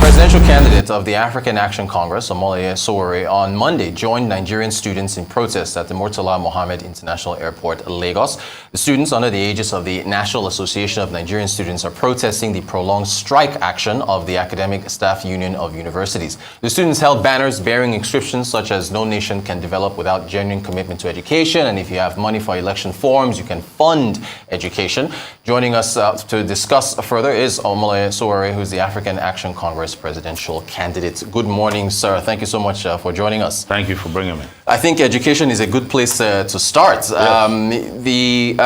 Presidential candidate of the African Action Congress, Omoyele Sowore, on Monday joined Nigerian students in protest at the Murtala Mohammed International Airport, Lagos. The students, under the aegis of the National Association of Nigerian Students, are protesting the prolonged strike action of the Academic Staff Union of Universities. The students held banners bearing inscriptions such as "No nation can develop without genuine commitment to education," and "If you have money for election forms, you can fund education." Joining us to discuss further is Omoyele Sowore, who's the African Action Congress presidential candidate. Good morning, sir. Thank you so much for joining us. Thank you for bringing me. I think education is a good place to start. Yes.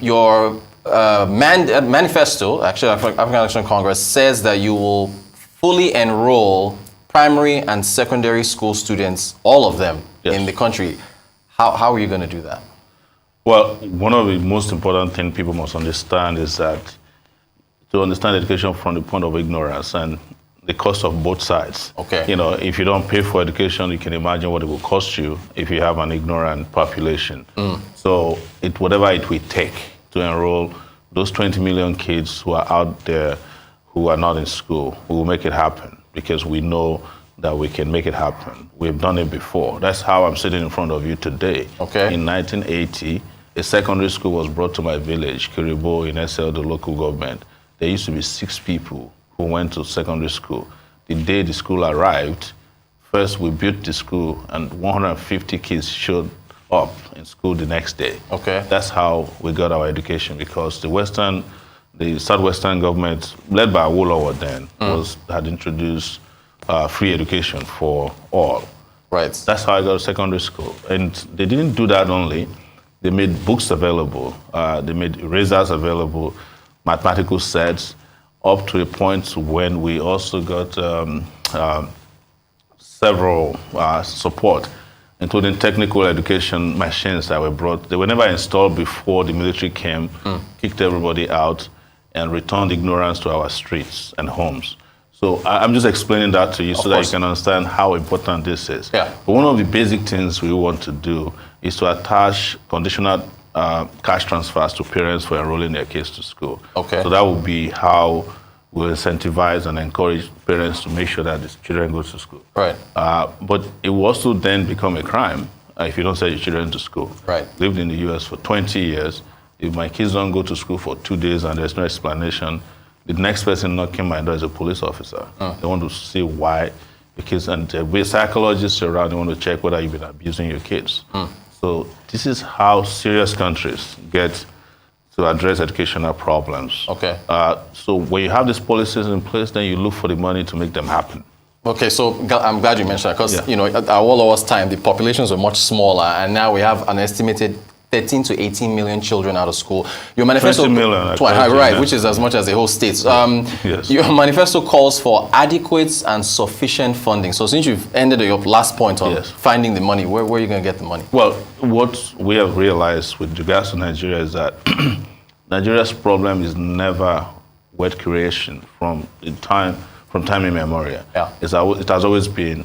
Your manifesto, actually, African Action Congress, says that you will fully enroll primary and secondary school students, all of them, yes, in the country. How are you going to do that? Well, one of the most important things people must understand is that to understand education from the point of ignorance and the cost of both sides. Okay. You know, if you don't pay for education, you can imagine what it will cost you if you have an ignorant population. So whatever it will take to enroll those 20 million kids who are out there who are not in school, we will make it happen because we know that we can make it happen. We've done it before. That's how I'm sitting in front of you today. Okay. In 1980, a secondary school was brought to my village, Kiribo, in SL, the local government. There used to be 6 people who went to secondary school. The day the school arrived, first we built the school and 150 kids showed up in school the next day. Okay. That's how we got our education because the Southwestern government, led by Awolowo then, had introduced free education for all. Right. That's how I got to secondary school. And they didn't do that only. They made books available. They made erasers available, mathematical sets, up to a point when we also got several support, including technical education machines that were brought. They were never installed before the military came, kicked everybody out, and returned ignorance to our streets and homes. So I'm just explaining that to you so that you can understand how important this is. Yeah. But one of the basic things we want to do is to attach conditional cash transfers to parents for enrolling their kids to school. Okay. So that will be how we'll incentivize and encourage parents to make sure that the children go to school. Right. But it will also then become a crime if you don't send your children to school. Right. Lived in the US for 20 years. If my kids don't go to school for 2 days and there's no explanation, the next person knocking my door is a police officer. They want to see why the kids, and with psychologists around, they want to check whether you've been abusing your kids. So this is how serious countries get to address educational problems. Okay. So when you have these policies in place, then you look for the money to make them happen. Okay, so I'm glad you mentioned that because, Yeah. you know, at Awolowo's time, the populations were much smaller, and now we have an estimated 13 to 18 million children out of school. Your manifesto, 20 million, right, yeah, which is as much as the whole state. Yes. Your manifesto calls for adequate and sufficient funding. So since you've ended your last point on Yes. finding the money, where are you going to get the money? Well, what we have realized with regards to Nigeria is that Nigeria's problem is never wealth creation from time immemorial. Yeah. It has always been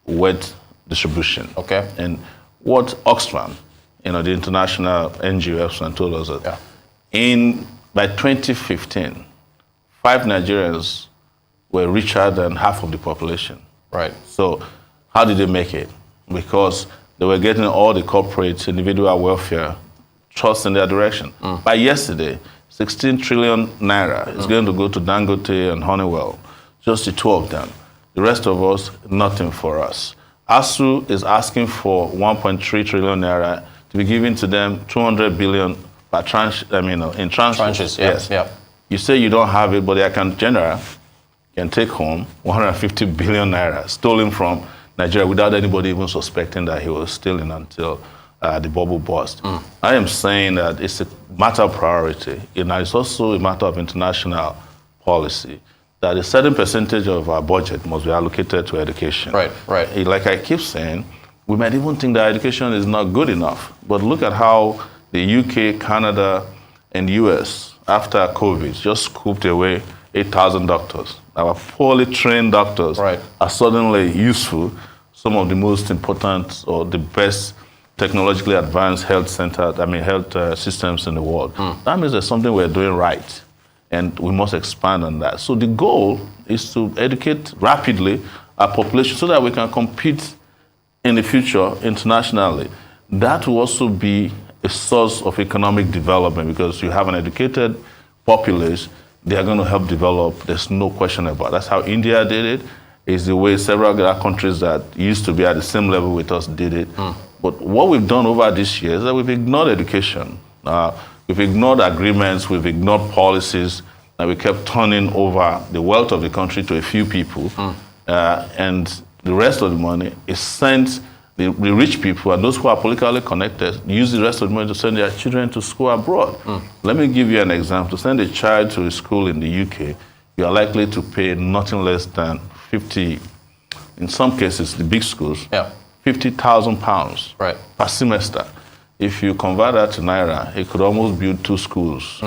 wealth distribution. Okay. And what Oxfam, you know, the international NGO, told us that by 2015, 5 Nigerians were richer than half of the population. Right. So how did they make it? Because they were getting all the corporate individual welfare trust in their direction. By yesterday, 16 trillion naira is going to go to Dangote and Honeywell, just the 2 of them. The rest of us, nothing for us. ASU is asking for 1.3 trillion naira to be given to them 200 billion per tranche, in tranches. Tranches, yes. Yeah. You say you don't have it, but the account general can take home 150 billion naira stolen from Nigeria without anybody even suspecting that he was stealing until the bubble burst. I am saying that it's a matter of priority. It's also a matter of international policy that a certain percentage of our budget must be allocated to education. Right, right. Like I keep saying, we might even think that education is not good enough. But look at how the UK, Canada, and US, after COVID, just scooped away 8,000 doctors. Our poorly trained doctors are suddenly useful, some of the most important or the best technologically advanced health systems in the world. That means there's something we're doing right, and we must expand on that. So the goal is to educate rapidly our population so that we can compete in the future internationally. That will also be a source of economic development because you have an educated populace, they are going to help develop. There's no question about it. That's how India did it. It's the way several other countries that used to be at the same level with us did it. But what we've done over this year is that we've ignored education. We've ignored agreements, we've ignored policies, and we kept turning over the wealth of the country to a few people. And the rest of the money is sent, the rich people and those who are politically connected use the rest of the money to send their children to school abroad. Let me give you an example. To send a child to a school in the UK, you are likely to pay nothing less than 50, in some cases, the big schools, £50,000 per semester. If you convert that to Naira, it could almost build 2 schools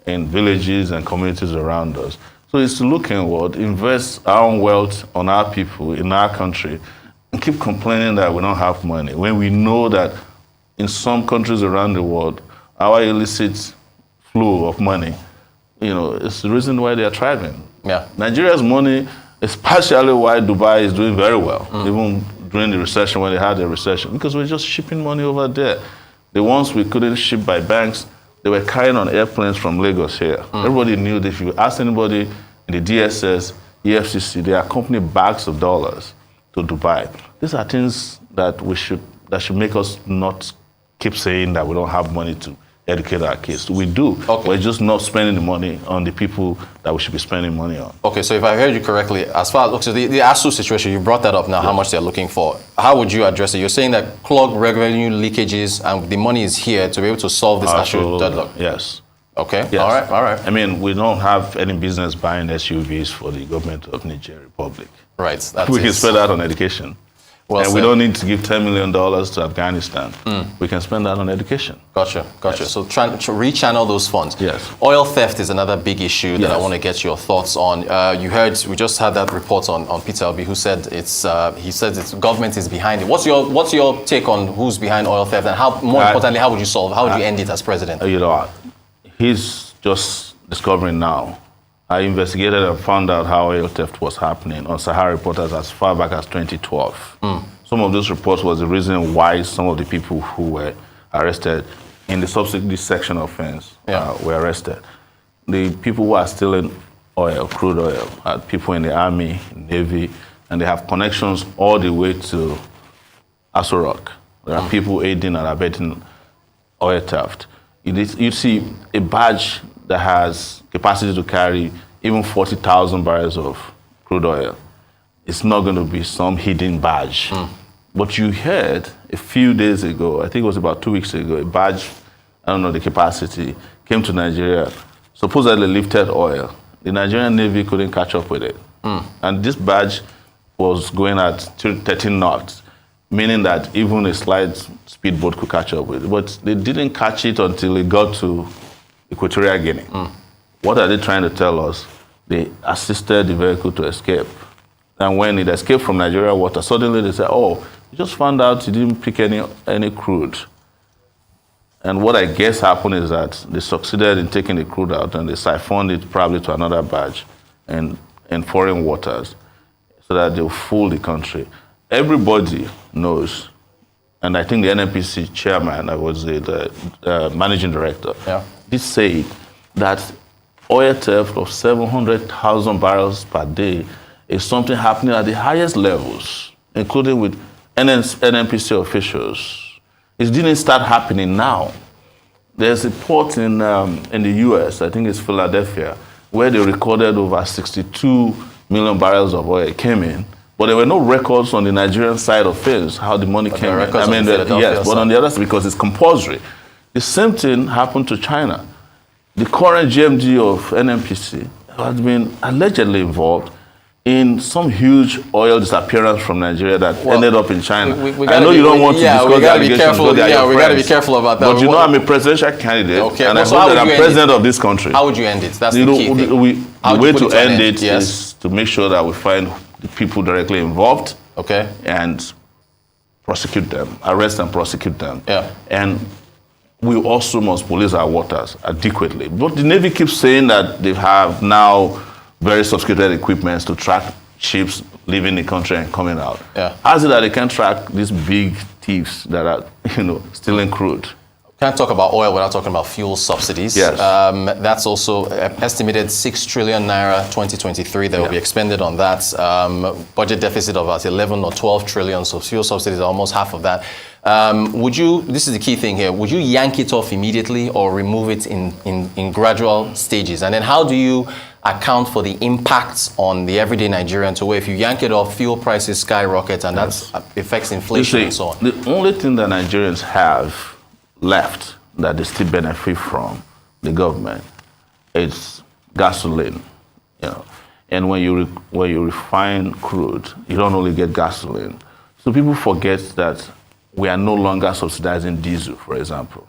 in villages and communities around us. So it's to look inward, invest our own wealth on our people in our country, and keep complaining that we don't have money when we know that in some countries around the world, our illicit flow of money, it's the reason why they are thriving. Nigeria's money is partially why Dubai is doing very well, even during the recession, when they had a recession, because we're just shipping money over there. The ones we couldn't ship by banks, they were carrying on airplanes from Lagos here. Everybody knew that if you ask anybody in the DSS, EFCC, they accompany bags of dollars to Dubai. These are things that should make us not keep saying that we don't have money to educate our kids. We do. We're just not spending the money on the people that we should be spending money on. Okay, so if I heard you correctly, as far as the ASU situation, you brought that up now, how much they're looking for. How would you address it? You're saying that clog revenue leakages and the money is here to be able to solve this ASU deadlock. Yes. Okay, yes. All right. I mean, we don't have any business buying SUVs for the government of Nigeria Republic. Right. We can spend that on education. Well, and we don't need to give $10 million to Afghanistan. We can spend that on education. Gotcha. Yes. So try to rechannel those funds. Yes. Oil theft is another big issue that I want to get your thoughts on. We just had that report on Peter Obi, who said it's government is behind it. What's your take on who's behind oil theft, and more importantly, how would you end it as president? He's just discovering now. I investigated and found out how oil theft was happening on Sahara Reporters as far back as 2012. Some of those reports was the reason why some of the people who were arrested in the subsidy section offense were arrested. The people who are stealing oil, crude oil, are people in the Army, Navy, and they have connections all the way to Aso Rock. There are people aiding and abetting oil theft. You see a barge that has capacity to carry even 40,000 barrels of crude oil. It's not going to be some hidden barge. But you heard a few days ago, I think it was about 2 weeks ago, a barge, I don't know the capacity, came to Nigeria, supposedly lifted oil. The Nigerian Navy couldn't catch up with it. And this barge was going at 13 knots, meaning that even a slight speedboat could catch up with it. But they didn't catch it until it got to Equatorial Guinea. What are they trying to tell us? They assisted the vehicle to escape. And when it escaped from Nigeria water, suddenly they said, oh, we just found out it didn't pick any crude. And what I guess happened is that they succeeded in taking the crude out and they siphoned it probably to another barge in foreign waters so that they'll fool the country. Everybody knows, and I think the NNPC chairman, I was the managing director, did say that oil theft of 700,000 barrels per day is something happening at the highest levels, including with NNPC officials. It didn't start happening now. There's a port in the US, I think it's Philadelphia, where they recorded over 62 million barrels of oil came in, but there were no records on the Nigerian side of things, how the money came in. I mean, yes, but on the other side, because it's compulsory. The same thing happened to China. The current GMD of NNPC has been allegedly involved in some huge oil disappearance from Nigeria that ended up in China. I know you don't want to discuss the allegations. We got to be careful about that. But I'm a presidential candidate, and I hope that I'm president of this country. How would you end it? That's the key thing. The way to end it is to make sure that we find the people directly involved and prosecute them, arrest and prosecute them. Yeah. And we also must police our waters adequately. But the Navy keeps saying that they have now very sophisticated equipment to track ships leaving the country and coming out. Yeah. How is it that they can't track these big thieves that are, stealing crude? Can't talk about oil without talking about fuel subsidies. Yes. That's also estimated 6 trillion naira 2023 that will be expended on that. Budget deficit of about 11 or 12 trillion, so fuel subsidies are almost half of that. This is the key thing here, would you yank it off immediately or remove it in gradual stages? And then how do you account for the impacts on the everyday Nigerian to where if you yank it off, fuel prices skyrocket and that affects inflation and so on? The only thing that Nigerians have left that they still benefit from the government is gasoline. And when you refine crude, you don't only get gasoline. So people forget that we are no longer subsidizing diesel, for example.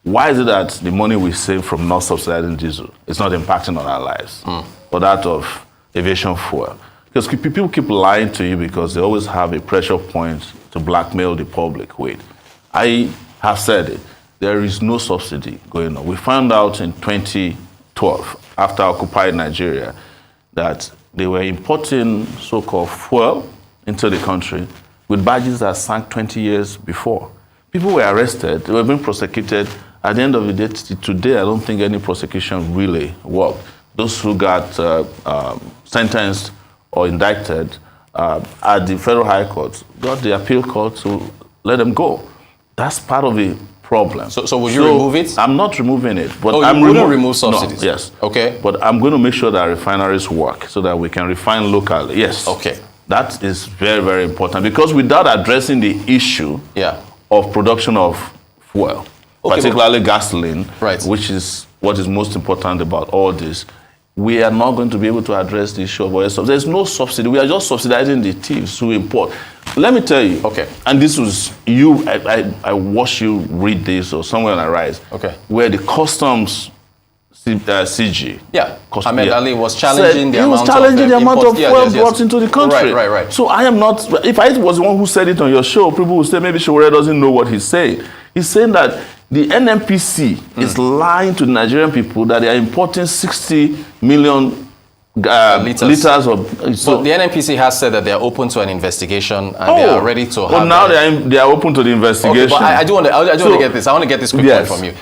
Why is it that the money we save from not subsidizing diesel is not impacting on our lives or that of aviation fuel? Because people keep lying to you because they always have a pressure point to blackmail the public with. I have said it. There is no subsidy going on. We found out in 2012, after occupied Nigeria, that they were importing so-called fuel into the country with badges that sank 20 years before. People were arrested, they were being prosecuted. At the end of the day, today, I don't think any prosecution really worked. Those who got sentenced or indicted at the federal high court got the appeal court to let them go. That's part of the problem. So would you remove it? I'm not removing it. But I'm going to remove subsidies? No, yes. Okay. But I'm going to make sure that refineries work so that we can refine locally. Yes. Okay. That is very, very important because without addressing the issue of production of fuel, particularly gasoline, which is what is most important about all this, we are not going to be able to address the issue of oil. So there's no subsidy. We are just subsidizing the thieves who import. Let me tell you, and this was you, I watched you read this or somewhere on Arise, where the customs CG. Ahmed Ali was challenging the amount of fuel brought into the country. Right. So I am not, if I was the one who said it on your show, people would say maybe Sowore doesn't know what he's saying. He's saying that the NNPC is lying to the Nigerian people that they are importing 60 million liters of... So the NNPC has said that they are open to an investigation and they are ready to have... Well, now they are open to the investigation. But I do want to get this. I want to get this quick point from you.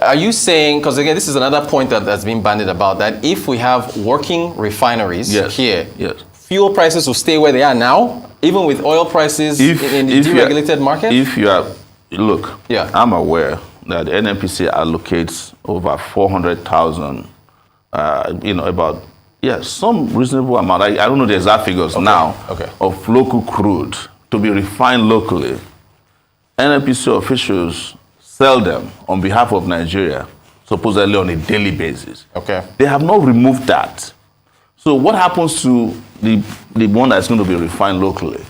Are you saying, because again, this is another point that's been bandied about, that if we have working refineries here, fuel prices will stay where they are now, even with oil prices in the deregulated market? If you are... Look, I'm aware that the NNPC allocates over 400,000, about, some reasonable amount, I don't know the exact figures now, of local crude to be refined locally. NNPC officials sell them on behalf of Nigeria, supposedly on a daily basis. They have not removed that. So what happens to the one that's going to be refined locally?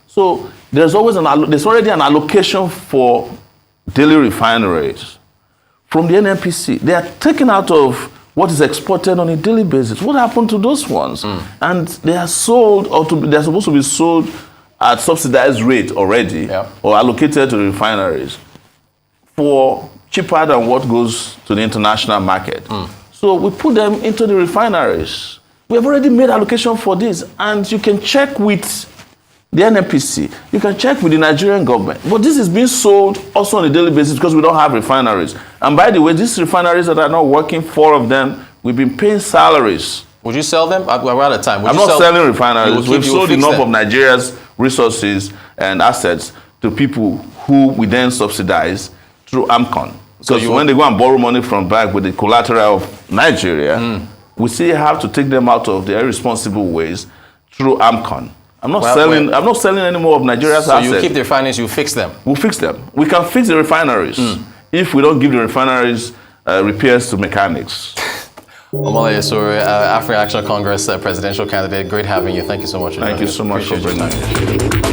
So there's already an allocation for daily refineries from the NNPC. They are taken out of what is exported on a daily basis. What happened to those ones? And they are sold, they're supposed to be sold at subsidized rate already, or allocated to the refineries for cheaper than what goes to the international market. So we put them into the refineries. We have already made allocation for this, and you can check with the NNPC, you can check with the Nigerian government. But this is being sold also on a daily basis because we don't have refineries. And by the way, these refineries that are not working, 4 of them, we've been paying salaries. Would you sell them? We're out of time. I'm not selling refineries. We've sold enough of Nigeria's resources and assets to people who we then subsidize through AMCON. So when they go and borrow money from bank with the collateral of Nigeria, we still have to take them out of their irresponsible ways through AMCON. I'm not selling any more of Nigeria's assets. So you keep the refineries, you fix them? We'll fix them. We can fix the refineries if we don't give the refineries repairs to mechanics. Omoyele Sowore, African Action Congress presidential candidate. Great having you. Thank you so much. Thank you so much for bringing me.